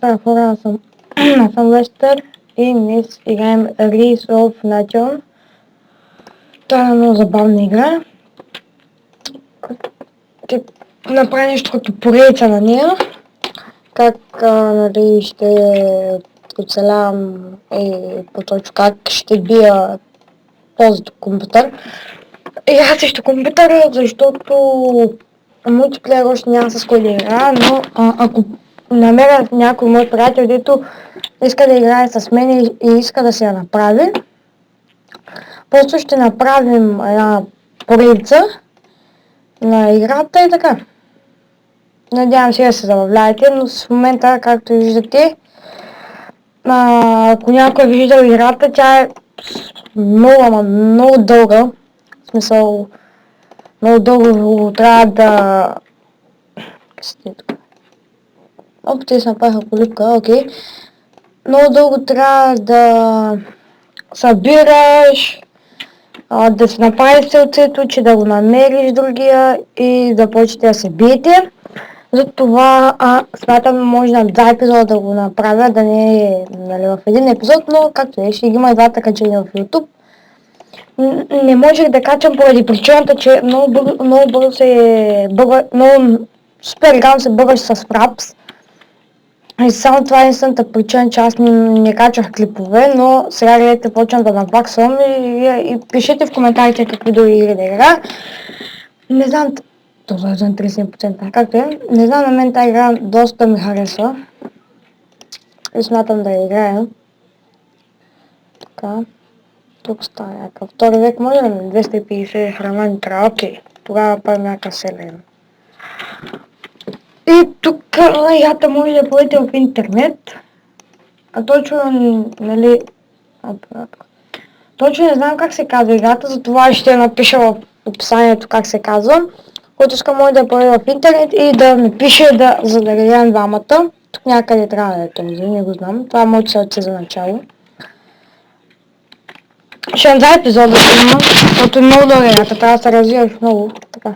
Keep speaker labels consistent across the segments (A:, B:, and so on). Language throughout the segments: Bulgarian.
A: Здравейте, хора, аз съм Лестър и днес играем Rise of Nation. Това е много забавна игра. Ще направя нещо като поредица на нея. Как ще оцелявам и по-точно как ще бия този компютър. Игра срещу компютъра, защото мултиплеер още няма с кой да играя, но ако намеря някой мой приятел, дето иска да играе с мен и иска да се я направи, просто ще направим една поредица на играта и така. Надявам се да се забавляете, но в момента, както виждате, ако някой е виждал играта, тя е много дълга. В смисъл, много дълго трябва да... те се направиха полипка, окей. Много дълго трябва да събираш, да си направиш сърцето, че да го намериш другия и да почнете да се биете. Затова смятам, може на 2 епизода да го направя, да не е в един епизод, но както е, ще ги има и двата качения в YouTube. Не можех да качам поради причината, че много бързо се бъга, много супер рано се бъгаш с Fraps. И само това е единствената причина, че аз не качвах клипове, но сега гледате, почвам да наваксвам и пишете в коментарите какви други игри да игра. Не знам, това е за 30%, както е. Не знам, на мен тази игра доста ми харесва. И смятам да я играя. Така. Тук става някакъв втори век, може да ми 250 храна ни трябва, окей. Тогава правим някакъв селен. И тук играта може да бъдете в интернет. А точно, нали... Точно не знам как се казва играта, затова ще напиша в описанието как се казва. Който иска може да бъде в интернет и да ми пише, за да гледам двамата. Тук някъде трябва да е този, не го знам. Това е моето сърце за начало. Ще имам 2 епизода да има, защото е много дълга играта, трябва да се развиваш много. Така.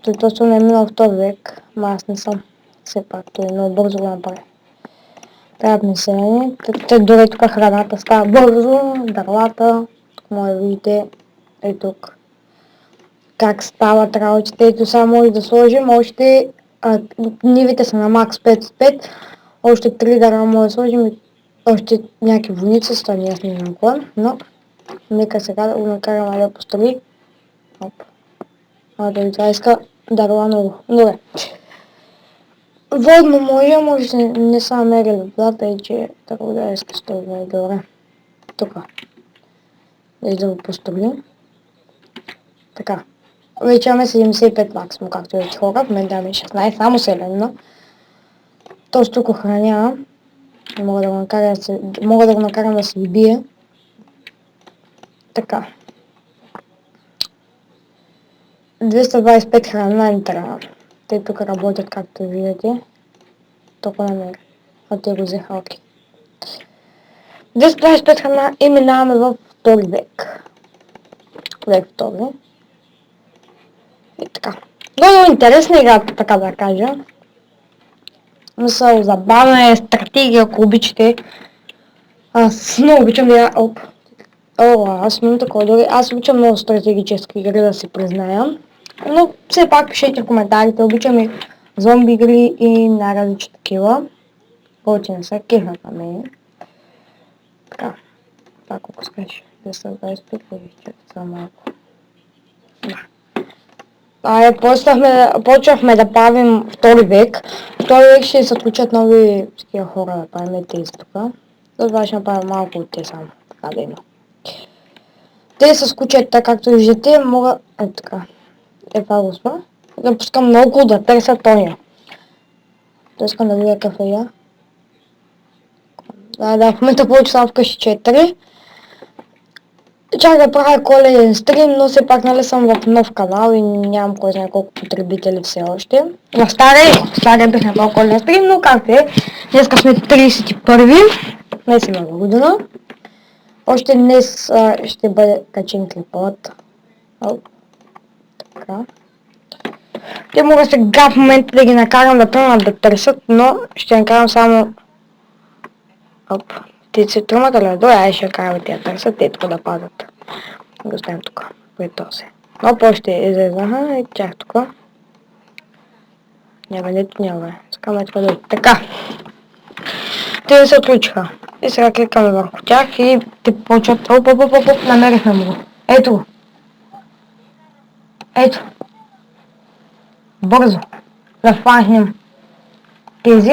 A: Той точно не е минал втори век, ама аз не съм. Все пак, той много бързо го направи. Трябва да се те дори тук храната става бързо, дървата, тук може да видите, и тук как стават работите. Ето сега може да сложим още, нивите са на макс 5 от 5, още 3 дърва може да сложим и още някакви войници, с това не аз не знам кога, но нека сега да го накараме да построи. Оп. Да това иска дърва много. Добре. Водно може не са намерили водата и че трябва да иска строим добре. Тук. Да го построим. Така. Вече имаме 75 максимум, както вече хора. В мен даме 16, само 7, но точно тук охранявам. Мога да го накарам да се бие. Така. 225 храна ни трябва. Те тук работят, както видите. Толкова намеря. А те го взеха, окей. 225 храна и минаваме в втори век. Век втори. И така. Много интересна игра, така да кажа. Мисъл, забавна е стратегия, ако обичате. Аз много обичам да я... аз имам такова дори. Аз обичам много стратегически игри, да си призная. Но все пак пишете в коментарите, обичам и зомби игри и най-различни такива. Който не са кефът на мен. Така. Това колко скаш? 225 или за малко. Почвахме да правим втори век. Втори век ще се включат нови такива хора да правим тези тук. Затова ще направим малко от те само. Така да има. Те с кучета, както виждате, мога... така. Това го спа. Да пускам много да търся Тоня. То искам да видя какъв е я. В момента получи само вкъщи 4. Чак да правя коледен стрим, но все пак нали съм в нов канал и нямам кой знае колко потребители все още. В стария бих направил коледен стрим, но както е. Днеска сме 31-ви. Днес е нова година. Още днес ще бъде качен клипът. Така. Те мога сега в момента да ги накарам да тръгнат да търсят, но ще накарам само... Оп, те се тръгнат ли? Добре, ай ще караме тя търсят, те тук да падат. Да оставим тук, пред този. Но по-ще излезаха и чак тук. Няма, няма. Скаме това да... Така. Те се отключиха. И сега кликаме върху тях и те почват... Оп, намерихме му го. Ето го. Ето. Бързо. Да фахнем тези.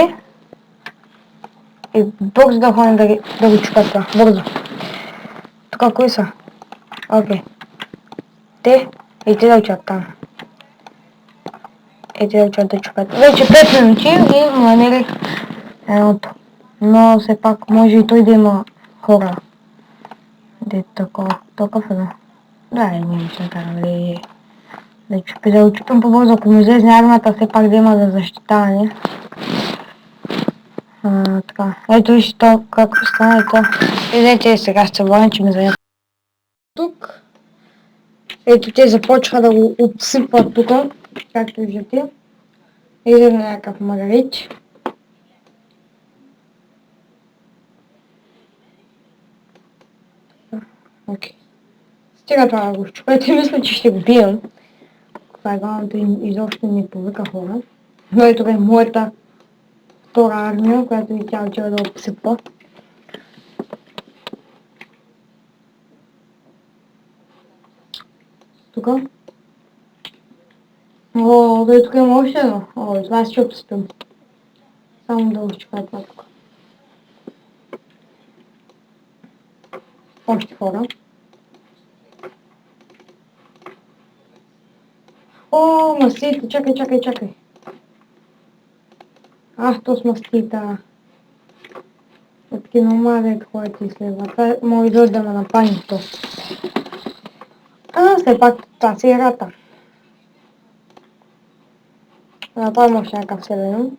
A: И бързо да ходим да го чупат това. Бързо. Тук кои са? Окей. Те и те да учат там. И те да учат да чупат. Вече 5 минути и намерих едното. Но все пак може и той да има хора. Де такъв е да. Да, и ние ще карам да чупи, да очупим по-бързо, ако му излезне армията, все пак да има за защитаване. Така, ето вижте то, как стана и то. Видите, сега ще се върна, че ми занят. Тук, ето те започва да го обсипват тук, както виждате. Иде на някакъв магарич. Окей. Стига това да го щупете, мисля, че ще го бием. Това е главното им изобщо не повика хора. Но ето е моята втора армия, която и тя отива да обсипва. Тук. О, бе, тук има още едно. О, това ще обсипим. Само да го щупя това тук. Още хора. О, мастите, чакай. Ах, то с мастита. Такива номади, които изследват. Това може да ме напани то. Все пак това си играта. Направим още някакъв селен.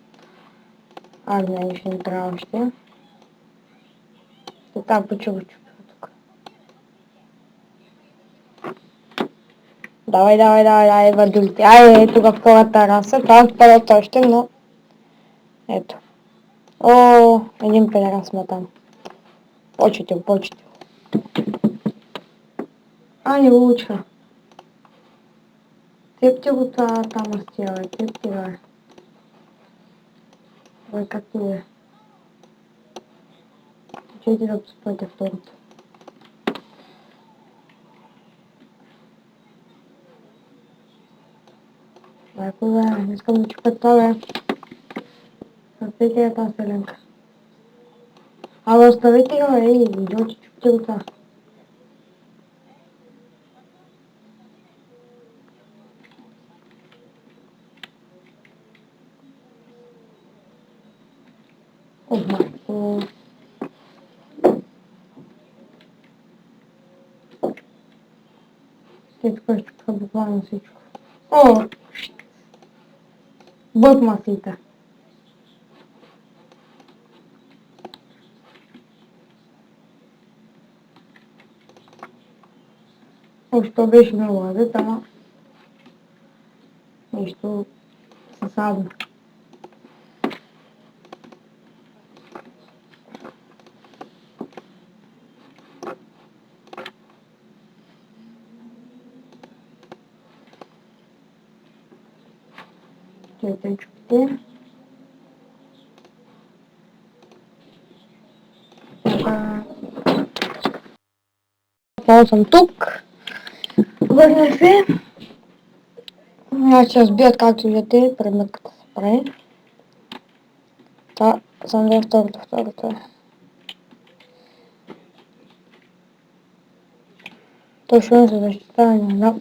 A: Не, ще ни трябва още. Така почува тук. Давай, върдулите. Айде, тук втората раса. Това отпадат още, но... Ето. О, един педерас сме там. Почетил. Не го учиха. Тепте го това там остия, тепте бе. Бе, както е. Чуйте да поспойте второто. Бе, не искам да чупят това, бе. Оставете я тази селенка. Оставете я, бе, идиоти, чупите го това. Майко. Те тук ще чупка буквално всичко. О! Бъд масите. Още беше много лазет, ама нещо съсадно. Чуйте, чупите. Отново съм тук. Върнах се. Ще разбият, както виждате, предметката се прави. Това съм вие второто. Точно за защитаване на...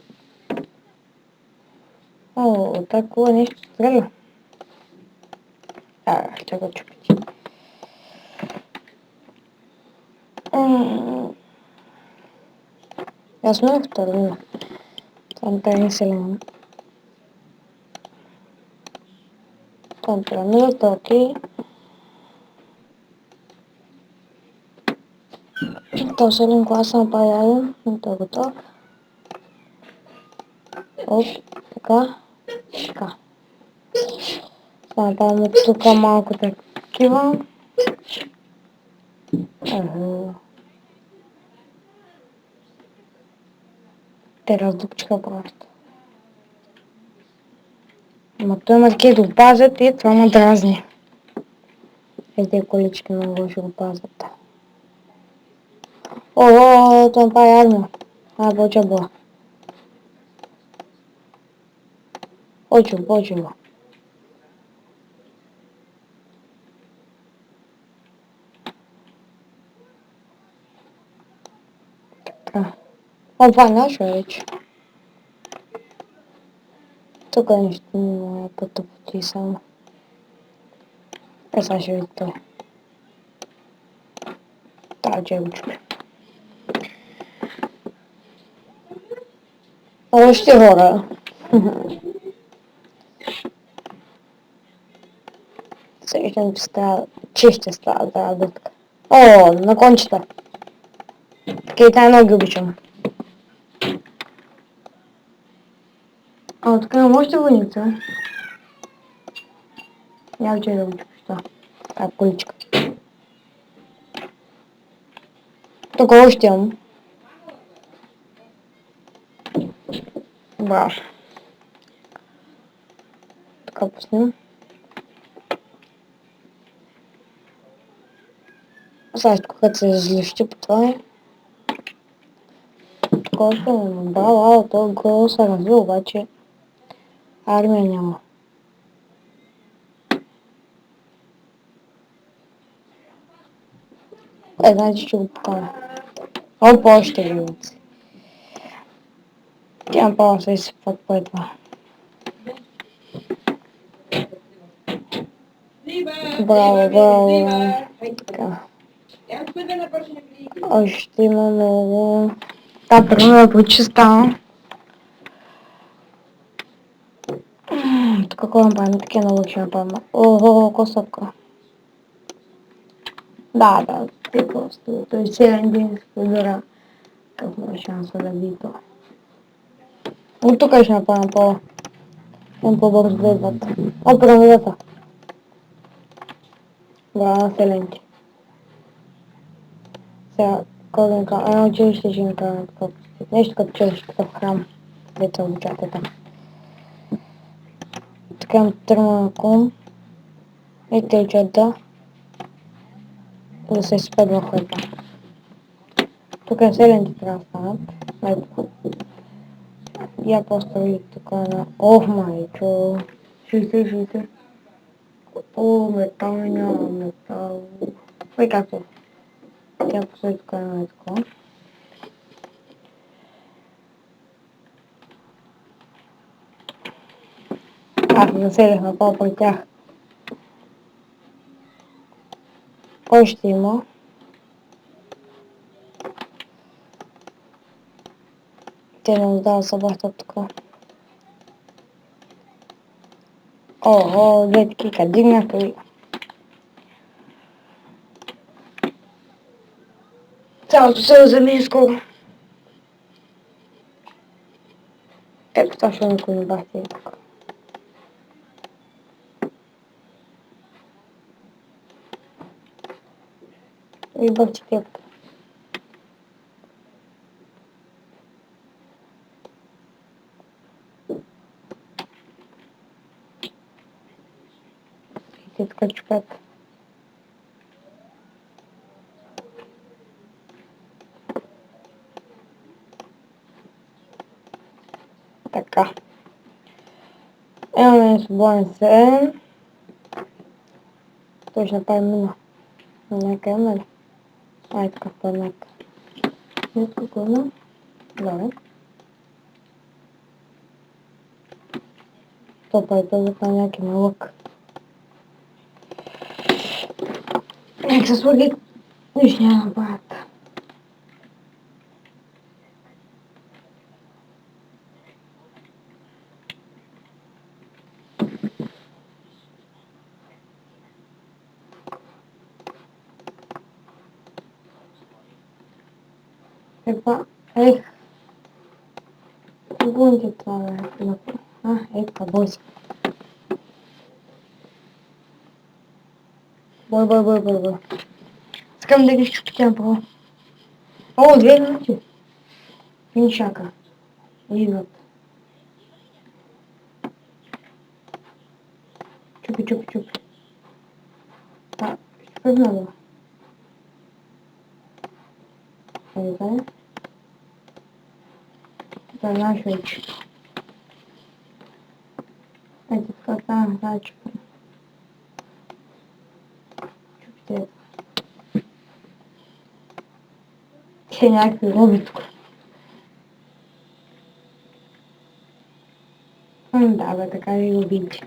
A: О, такова нещо стреля. Ще го чупите. Ясно е второ. Там трябва селен. Там пирамидата, окей. То селен класа направя, но той е готов. Оп, така. Направим тук малко такива. Те раздупчиха просто. Ама той марки да го пазят и това ме дразни. Тези колички много ще го пазят. О, това прави армия. Почва била. Почва. Така. Това наше вече. Тук нещо има потъпоти само. Сега ще видите. Това че го чуя. Още хора. Срещам, че ще става тази дупка. О, на кончета. Такива много ги обичам. Тук имам още войница. Няма че да го чупиш. Така количка. Тук още имам. Браво. Така пуснем. Сега когато се излющи по това е. Колко е браво, то го се развил, обаче армия няма. Значи ще го покажа. Още войници. Тя право се изсипват по едва. Браво. Така. Още има много. Първо да почиста. Тук какво направим? Такива много ще направим. Ого, косъпка. Да, те просто. Той 7 ден се подбира. Какво има шанса да би това? От тук ще направим по-бързо да идват. Пирамидата. Браво, населените. Сега, коденка, едно училище ще направим такова. Нещо като училище, такъв храм. Деца обучат там. Така тръгна на кон. И те учат да се изпед в хлеба. Тук населените трябва да станат. Ето. Я поставих тук на... Ох, майчо. 60. О, метал няма, метал. Ой, как е? Тя постави тук на такова. Заселих направо при тях. Кой ще има? Те не да се бахтат тук. О, детки, къде дигнаха ви? Цялото село вземи скоро. Ето това ще никой не бахте тук. И бахте тепка. И те тук чупят. Така. Имаме свободен севен. Той ще направим мина. Нека имаме ли? Ай, така пърнака. Нетко кълна. Добре. То прави да това някакви на лък. Нека се слаги. Нищо няма направят. Епа, гоните това бе. Ей, па бой се. Бой. Искам да ги щупя по. О, 2 минути. Ни чака. Идват. Чупи. Ще много. Айде. За наш вече. Ето така, чупи. Чупите. Те някакви роби тук. Да, бе, така ви го види.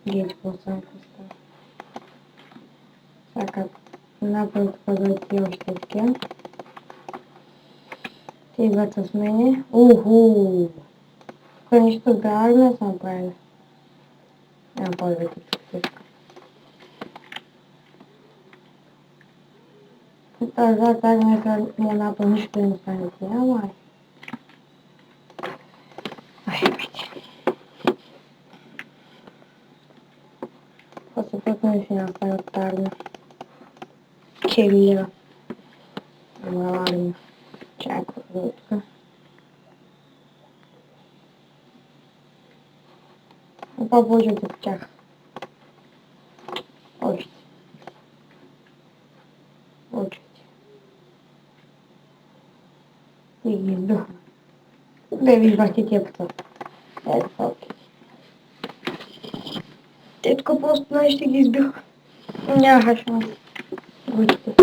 A: Гейт по-само става. Така, напред подойти още такива. Те идват с мене. Уху! Тук нищо да армия са направили. Няма по-добре тук. Тази армия не направи нищо да не стане. Няма. После пътно ми ще направят армия. Келира. Ама армия. Чакай тук. Опа, боже, от тях. Още. И ги издухна. Да ви бахте тия пътат. Ето това. Те тук просто ще ги избиха. Нямаха шанс. Гучите.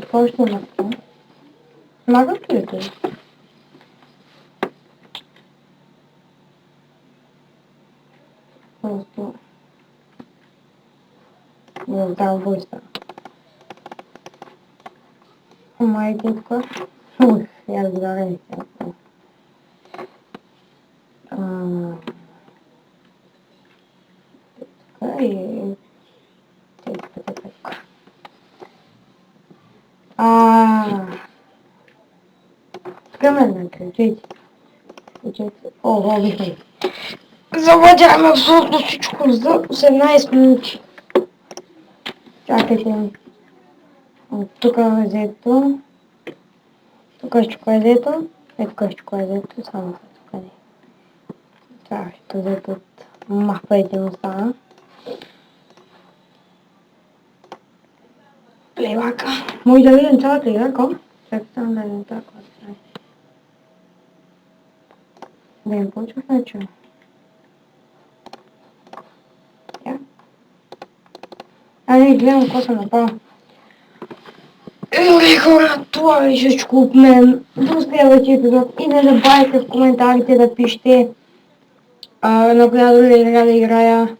A: Това ще има така. Магът ли е това? Просто... Не знам, бой става. Майде тук. Ух, я разбирам сега. Така и... Така. Скъмен кричите. Ого, виждам. Завладяме абсолютно всичко за 18 минути. Чакайте ми. Тук е взето. Тук е чоколедето. Тук е чоколедето. Само тук не. Това ще взето от махва един остана. Левака. Може да видим цялата игра, ком? Чакай само да видим това, което прави. Да им почваш начало. Ами гледам какво съм направил. Хора, това беше всичко от мен. До следващия епизод и не забравяйте в коментарите да пишете на коя друга игра да играя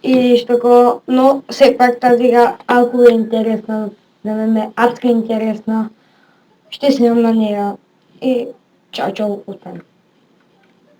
A: и нещо такова, но все пак тази игра, ако е интересна, за мен е адска интересна, ще снимам на нея и чао, оставям.